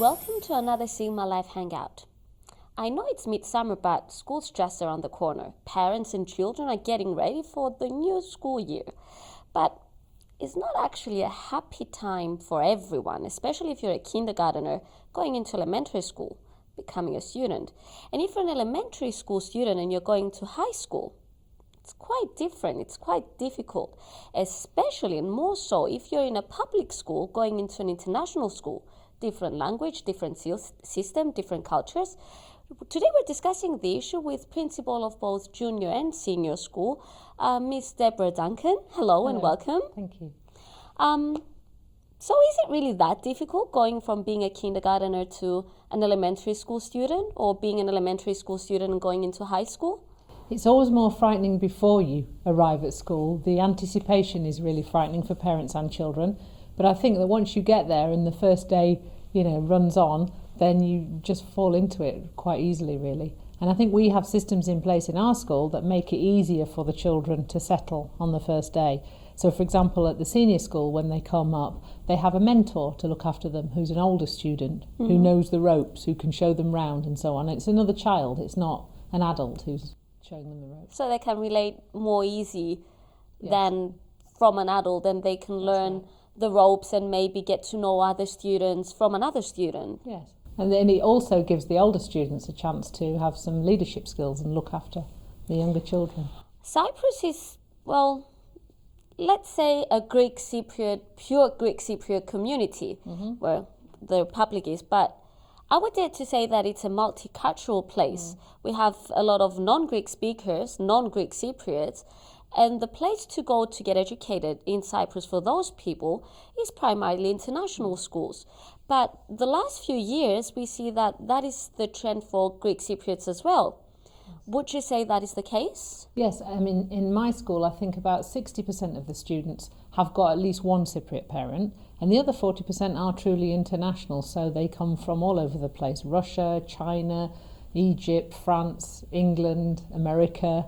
Welcome to another Sigma Life Hangout. I know it's midsummer, but school's just around the corner. Parents and children are getting ready for the new school year. But it's not actually a happy time for everyone, especially if you're a kindergartner going into elementary school, becoming a student. And if you're an elementary school student and you're going to high school, it's quite different, it's quite difficult, especially and more so if you're in a public school going into an international school. Different language, different system, different cultures. Today we're discussing the issue with principal of both junior and senior school, Miss Debora Duncan. Hello and welcome. Thank you. So is it really that difficult going from being a kindergartner to an elementary school student, or being an elementary school student and going into high school? It's always more frightening before you arrive at school. The anticipation is really frightening for parents and children. But I think that once you get there and the first day, runs on, then you just fall into it quite easily, really. And I think we have systems in place in our school that make it easier for the children to settle on the first day. So, for example, at the senior school, when they come up, they have a mentor to look after them who's an older student, who knows the ropes, who can show them round and so on. It's another child, it's not an adult who's showing them the ropes. So they can relate more easy than from an adult, and they can learn the ropes and maybe get to know other students from another student. Yes. And then it also gives the older students a chance to have some leadership skills and look after the younger children. Cyprus is, well, let's say a Greek Cypriot, pure Greek Cypriot community, where the Republic is, but I would dare to say that it's a multicultural place. We have a lot of non-Greek speakers, non-Greek Cypriots, and the place to go to get educated in Cyprus for those people is primarily international schools. But the last few years, we see that that is the trend for Greek Cypriots as well. Would you say that is the case? Yes, I mean, in my school, I think about 60% of the students have got at least one Cypriot parent, and the other 40% are truly international, so they come from all over the place: Russia, China, Egypt, France, England, America.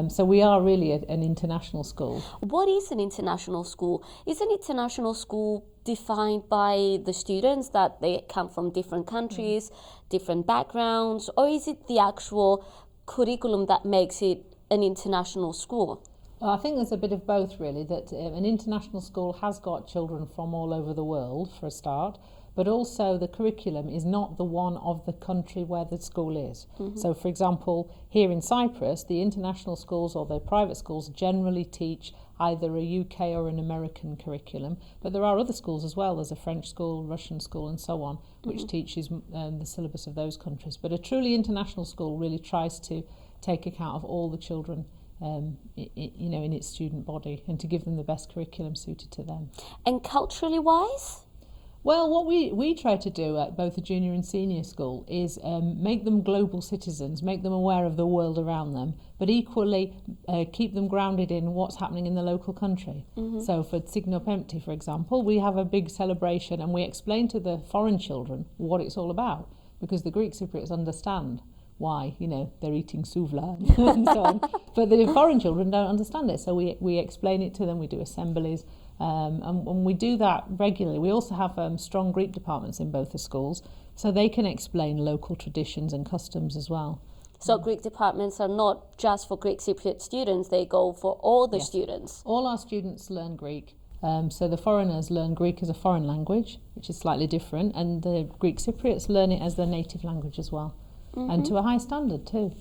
So we are really an international school. What is an international school? Is an international school defined by the students, that they come from different countries, different backgrounds, or is it the actual curriculum that makes it an international school? I think there's a bit of both, really, that an international school has got children from all over the world, for a start, but also the curriculum is not the one of the country where the school is. So, for example, here in Cyprus, the international schools or the private schools generally teach either a UK or an American curriculum, but there are other schools as well. There's a French school, Russian school and so on, which teaches the syllabus of those countries. But a truly international school really tries to take account of all the children in its student body, and to give them the best curriculum suited to them. And culturally wise? Well, what we try to do at both the junior and senior school is make them global citizens, make them aware of the world around them, but equally keep them grounded in what's happening in the local country. So for Signo Pempti, for example, we have a big celebration and we explain to the foreign children what it's all about, because the Greek Cypriots understand why, they're eating souvla and so on. But the foreign children don't understand it, so we explain it to them, we do assemblies, and we do that regularly. We also have strong Greek departments in both the schools, so they can explain local traditions and customs as well. So Greek departments are not just for Greek Cypriot students, they go for all the students? All our students learn Greek. So the foreigners learn Greek as a foreign language, which is slightly different, and the Greek Cypriots learn it as their native language as well. And to a high standard too.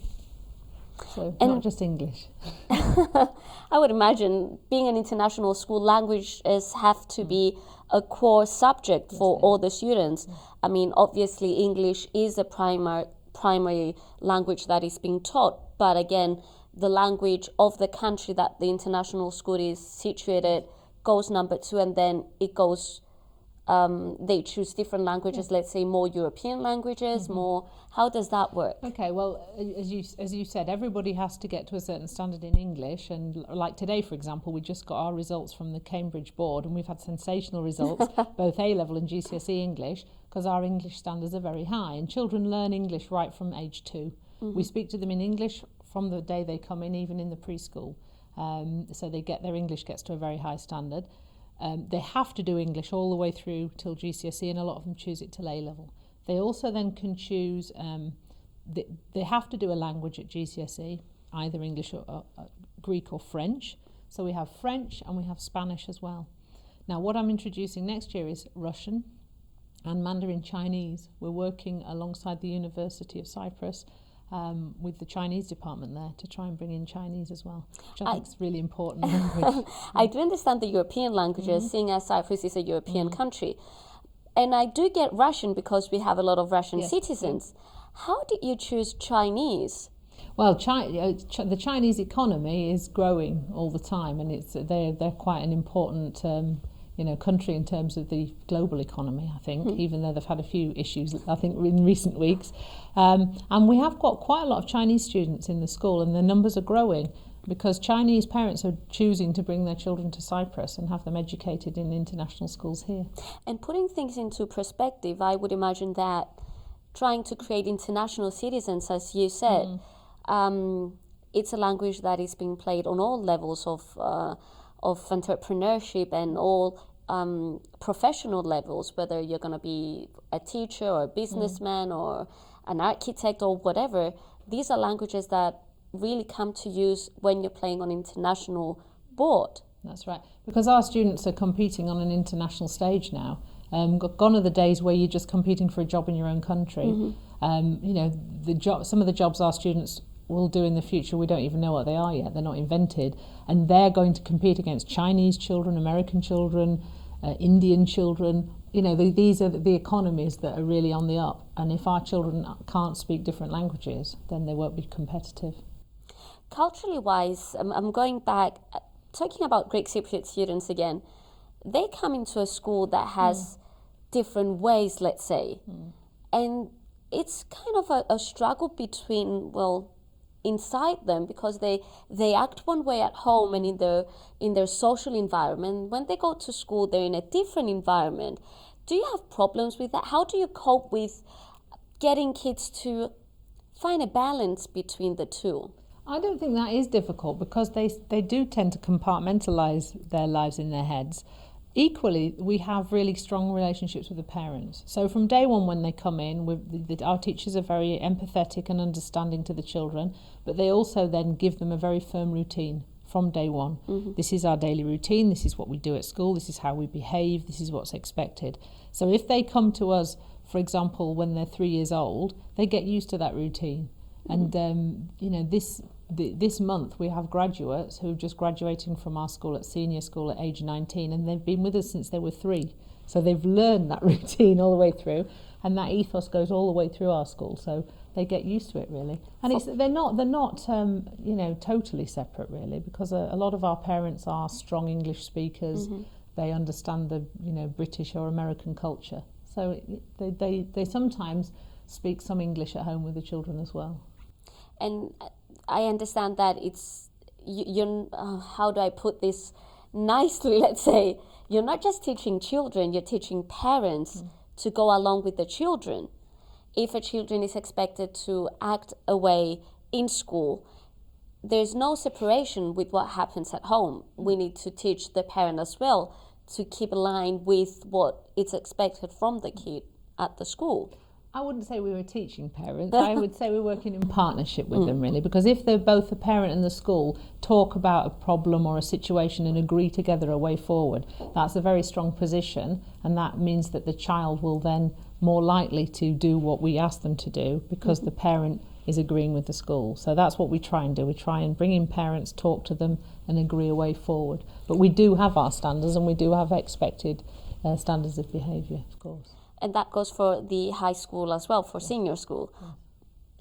So not just English. I would imagine being an international school, languages have to be a core subject for all the students. I mean, obviously English is a primary language that is being taught, but again, the language of the country that the international school is situated goes number two, and then it goes they choose different languages, let's say more European languages, more. How does that work? Okay, well, as you said, everybody has to get to a certain standard in English, and like today, for example, we just got our results from the Cambridge board, and we've had sensational results, both A-level and GCSE English, because our English standards are very high, and children learn English right from age 2. We speak to them in English from the day they come in, even in the preschool, so their English gets to a very high standard. They have to do English all the way through till GCSE, and a lot of them choose it till A-level. They also then can choose, they have to do a language at GCSE, either English or Greek or French. So we have French and we have Spanish as well. Now what I'm introducing next year is Russian and Mandarin Chinese. We're working alongside the University of Cyprus with the Chinese department there to try and bring in Chinese as well, which I think is really important language. I do understand the European languages, seeing as Cyprus is a European country. And I do get Russian because we have a lot of Russian citizens. How did you choose Chinese? Well, the Chinese economy is growing all the time, and they're quite an important country in terms of the global economy, I think, even though they've had a few issues, I think, in recent weeks. And we have got quite a lot of Chinese students in the school, and the numbers are growing because Chinese parents are choosing to bring their children to Cyprus and have them educated in international schools here. And putting things into perspective, I would imagine that trying to create international citizens, as you said, it's a language that is being played on all levels of entrepreneurship and all professional levels, whether you're going to be a teacher or a businessman or an architect or whatever. These are languages that really come to use when you're playing on international board. That's right, because our students are competing on an international stage now. Gone are the days where you're just competing for a job in your own country. Some of the jobs our students will do in the future, we don't even know what they are yet. They're not invented, and they're going to compete against Chinese children, American children, Indian children. These are the economies that are really on the up, and if our children can't speak different languages, then they won't be competitive. Culturally wise, I'm going back, talking about Greek Cypriot students again. They come into a school that has different ways, let's say, and it's kind of a struggle between, inside them, because they act one way at home and in their social environment. When they go to school, they're in a different environment. Do you have problems with that? How do you cope with getting kids to find a balance between the two? I don't think that is difficult because they do tend to compartmentalize their lives in their heads. Equally, we have really strong relationships with the parents. So from day one when they come in, our teachers are very empathetic and understanding to the children, but they also then give them a very firm routine from day one. This is our daily routine, this is what we do at school, this is how we behave, this is what's expected. So if they come to us, for example, when they're 3 years old, they get used to that routine. And this month we have graduates who are just graduating from our school at senior school at age 19, and they've been with us since they were 3. So they've learned that routine all the way through, and that ethos goes all the way through our school. So they get used to it really, and they're not totally separate really, because a lot of our parents are strong English speakers. They understand the British or American culture, so they sometimes speak some English at home with the children as well. And I understand that how do I put this nicely, let's say, you're not just teaching children, you're teaching parents to go along with the children. If a children is expected to act a way in school, there's no separation with what happens at home. We need to teach the parent as well to keep aligned with what is expected from the kid at the school. I wouldn't say we were teaching parents. I would say we're working in partnership with them really, because if they're both the parent and the school talk about a problem or a situation and agree together a way forward, that's a very strong position, and that means that the child will then more likely to do what we ask them to do because the parent is agreeing with the school. So that's what we try and do. We try and bring in parents, talk to them and agree a way forward. But we do have our standards, and we do have expected standards of behaviour, of course. And that goes for the high school as well, for senior school.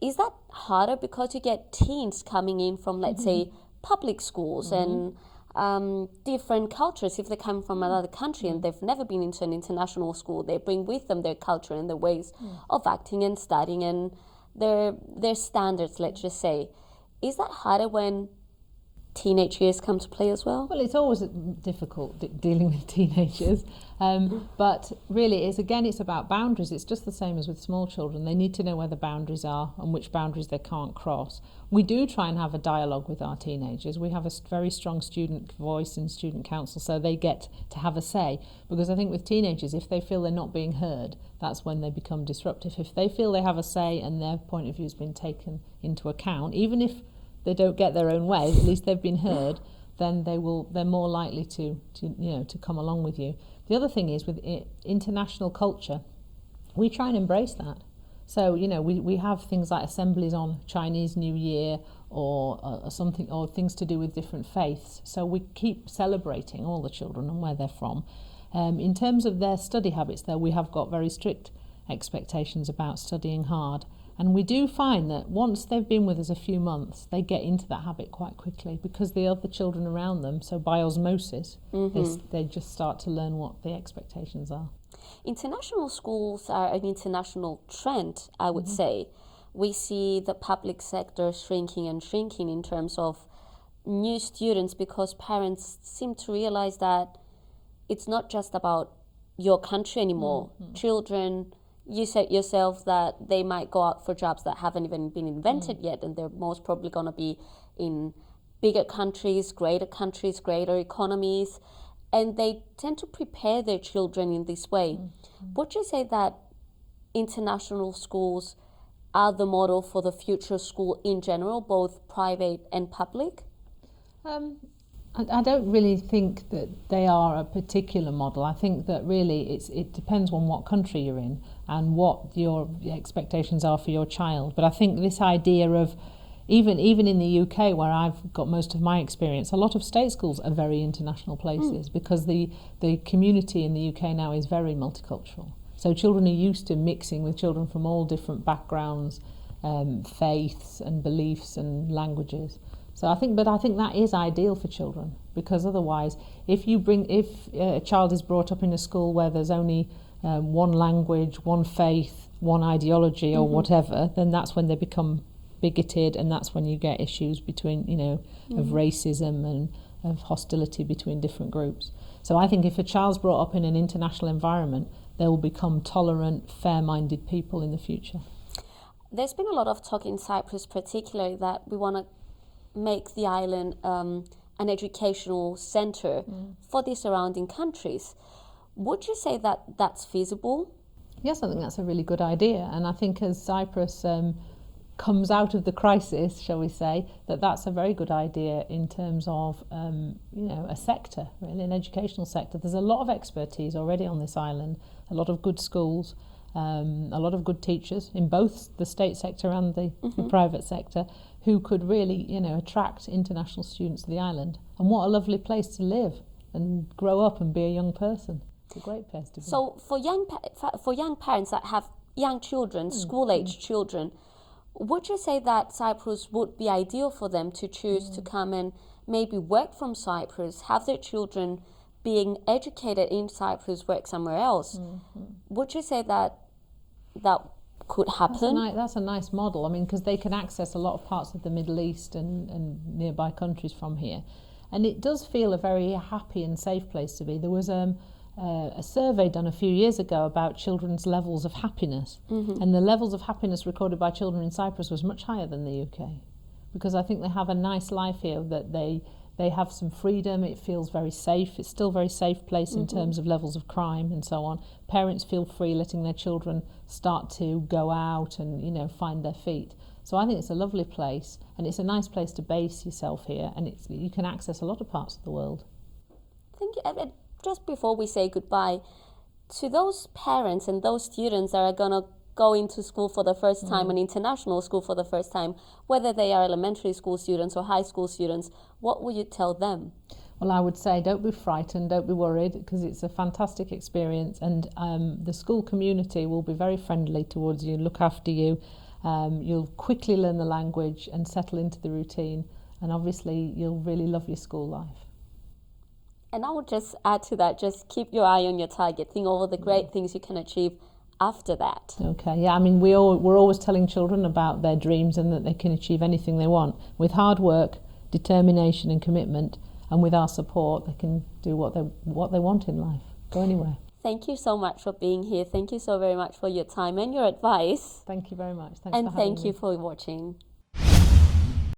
Is that harder because you get teens coming in from, let's say, public schools and different cultures? If they come from another country and they've never been into an international school, they bring with them their culture and their ways of acting and studying and their standards, let's just say. Is that harder when teenage years come to play as well? Well, it's always difficult dealing with teenagers, but really it's about boundaries. It's just the same as with small children. They need to know where the boundaries are and which boundaries they can't cross. We do try and have a dialogue with our teenagers. We have a very strong student voice and student council, so they get to have a say, because I think with teenagers, if they feel they're not being heard, that's when they become disruptive. If they feel they have a say and their point of view has been taken into account, even if they don't get their own way, at least they've been heard, then they're more likely to come along with you. The other thing is with international culture, we try and embrace that. So, we have things like assemblies on Chinese New Year or something, or things to do with different faiths. So we keep celebrating all the children and where they're from. In terms of their study habits, though, we have got very strict expectations about studying hard. And we do find that once they've been with us a few months, they get into that habit quite quickly, because the other children around them, so by osmosis, they just start to learn what the expectations are. International schools are an international trend, I would say. We see the public sector shrinking and shrinking in terms of new students, because parents seem to realize that it's not just about your country anymore. Children, you said yourself that they might go out for jobs that haven't even been invented yet, and they're most probably going to be in bigger countries, greater economies, and they tend to prepare their children in this way. Would you say that international schools are the model for the future school in general, both private and public? I don't really think that they are a particular model. I think that really it depends on what country you're in and what your expectations are for your child. But I think this idea of, even in the UK, where I've got most of my experience, a lot of state schools are very international places, because the community in the UK now is very multicultural. So children are used to mixing with children from all different backgrounds, faiths and beliefs and languages. So I think that is ideal for children, because otherwise, if a child is brought up in a school where there's only one language, one faith, one ideology, or whatever, then that's when they become bigoted, and that's when you get issues between, of racism and of hostility between different groups. So I think if a child's brought up in an international environment, they will become tolerant, fair-minded people in the future. There's been a lot of talk in Cyprus, particularly, that we want to make the island an educational center for the surrounding countries. Would you say that that's feasible? Yes, I think that's a really good idea, and I think as Cyprus comes out of the crisis, shall we say, that's a very good idea in terms of a sector, really, an educational sector. There's a lot of expertise already on this island, a lot of good schools, a lot of good teachers in both the state sector and the private sector, who could really, attract international students to the island. And what a lovely place to live and grow up and be a young person. It's a great place to be. So for young parents that have young children, school-age children, would you say that Cyprus would be ideal for them to choose to come and maybe work from Cyprus, have their children being educated in Cyprus, work somewhere else? Would you say that could happen? That's a nice model. I mean, because they can access a lot of parts of the Middle East and nearby countries from here. And it does feel a very happy and safe place to be. There was a survey done a few years ago about children's levels of happiness. And the levels of happiness recorded by children in Cyprus was much higher than the UK. Because I think they have a nice life here, that they have some freedom, it feels very safe. It's still a very safe place in terms of levels of crime and so on. Parents feel free letting their children start to go out and, find their feet. So I think it's a lovely place, and it's a nice place to base yourself here, and you can access a lot of parts of the world. Thank you. Just before we say goodbye, to those parents and those students that are going to go into school for the first time, an international school for the first time, whether they are elementary school students or high school students, what would you tell them? Well, I would say don't be frightened, don't be worried, because it's a fantastic experience, and the school community will be very friendly towards you, look after you. You'll quickly learn the language and settle into the routine, and obviously you'll really love your school life. And I would just add to that, just keep your eye on your target, think over the great things you can achieve after that. Okay, yeah, I mean, we're always telling children about their dreams and that they can achieve anything they want with hard work, determination and commitment, and with our support, they can do what they want in life, go anywhere. Thank you so much for being here. Thank you so very much for your time and your advice. Thank you very much. Thanks for having me. And thank you for watching.